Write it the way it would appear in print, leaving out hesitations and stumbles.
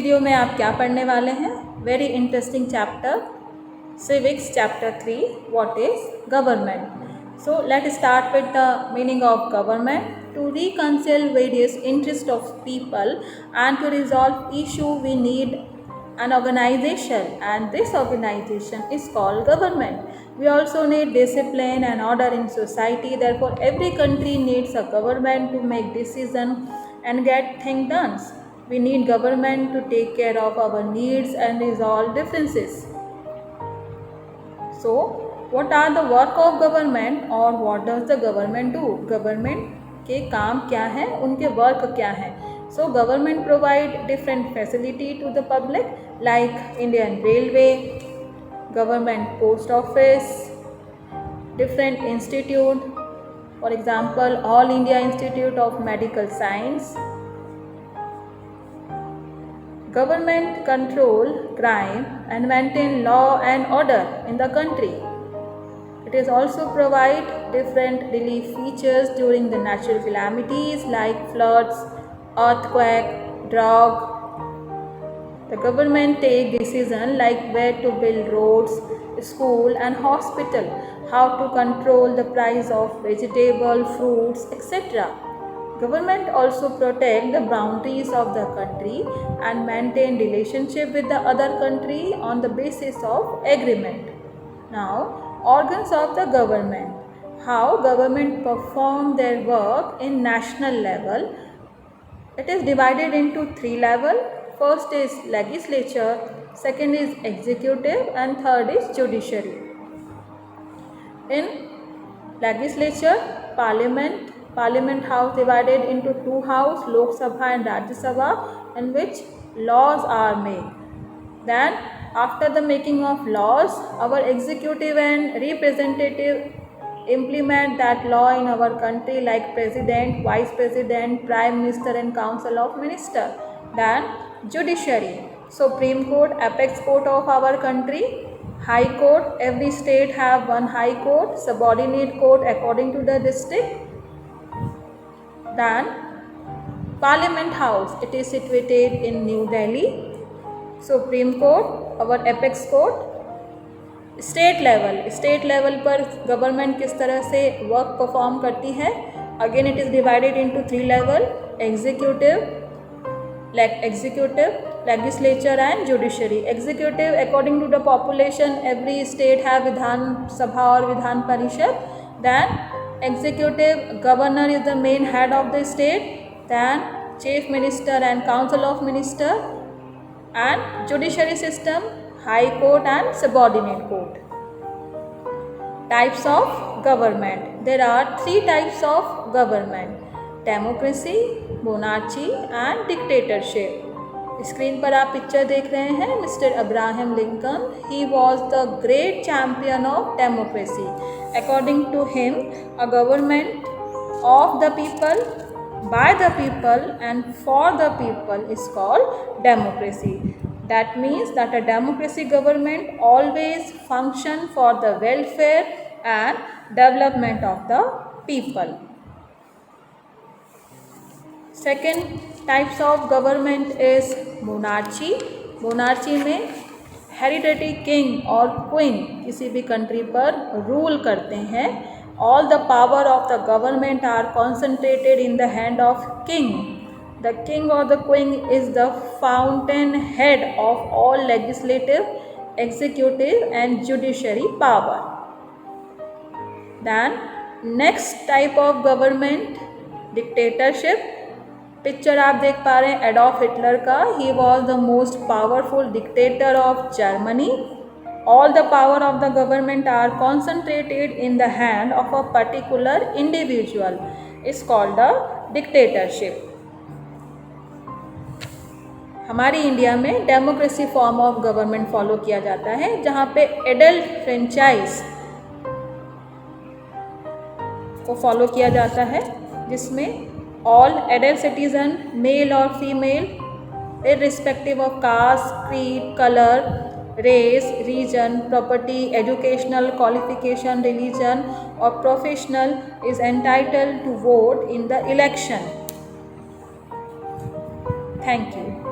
Video में आप क्या पढ़ने वाले हैं? Very interesting chapter, civics chapter 3, what is government. So let's start with the meaning of government. To reconcile various interests of people and to resolve issue, we need an organization, and this organization is called government. We also need discipline and order in society. Therefore, every country needs a government to make decision and get things done. We need government to take care of our needs and resolve differences. So, what are the work of government or what does the government do? Government के काम क्या हैं, उनके work क्या हैं? So, government provide different facility to the public like Indian Railway, government post office, different institute, for example, All India Institute of Medical Science. Government control crime and maintain law and order in the country. It is also provide different relief features during the natural calamities like floods, earthquake, drought. The government take decision like where to build roads, school and hospital, how to control the price of vegetable, fruits, etc. Government also protect the boundaries of the country and maintain relationship with the other country on the basis of agreement. Now, organs of the government. How government perform their work in national level. It is divided into 3 levels. First is legislature, second is executive and third is judiciary. In legislature, Parliament house divided into 2 houses, Lok Sabha and Rajya Sabha, in which laws are made. Then after the making of laws, our executive and representative implement that law in our country like president, vice president, prime minister and council of minister. Then judiciary, supreme court, apex court of our country. High court, every state have one high court, subordinate court according to the district. Then Parliament House, it is situated in New Delhi. Supreme Court, our apex court. State level पर government किस तरह से work perform करती है. Again it is divided into 3 level, executive, legislature and judiciary. Executive according to the population, every state have Vidhan Sabha और Vidhan Parishad. Then executive governor is the main head of the state. Then chief minister and council of minister. And judiciary system, high court and subordinate court. Types of government. There are 3 types of government: democracy, monarchy and dictatorship. Screen पर आप picture देख रहे हैं mister Abraham Lincoln. He was the great champion of democracy. According to him, a government of the people, by the people and for the people is called democracy. That means that a democracy government always function for the welfare and development of the people. Second types of government is monarchy. Monarchy में hereditary king और queen किसी भी country पर rule करते हैं. All the power of the government are concentrated in the hand of king. The king or the queen is the fountain head of all legislative, executive and judiciary power. Then next type of government, dictatorship. Picture आप देख पा रहे हैं Adolf Hitler का. ही was the most powerful dictator of Germany. All the power of the government are concentrated in the hand of a particular individual. It's called a dictatorship. हमारी India में democracy form of government follow किया जाता है, जहाँ पे adult franchise को follow किया जाता है, जिसमें ऑल एडल्ट सिटीजन, मेल और female, irrespective of caste, creed, colour, race, region, property, educational qualification, religion or professional is entitled to vote in the election. Thank you.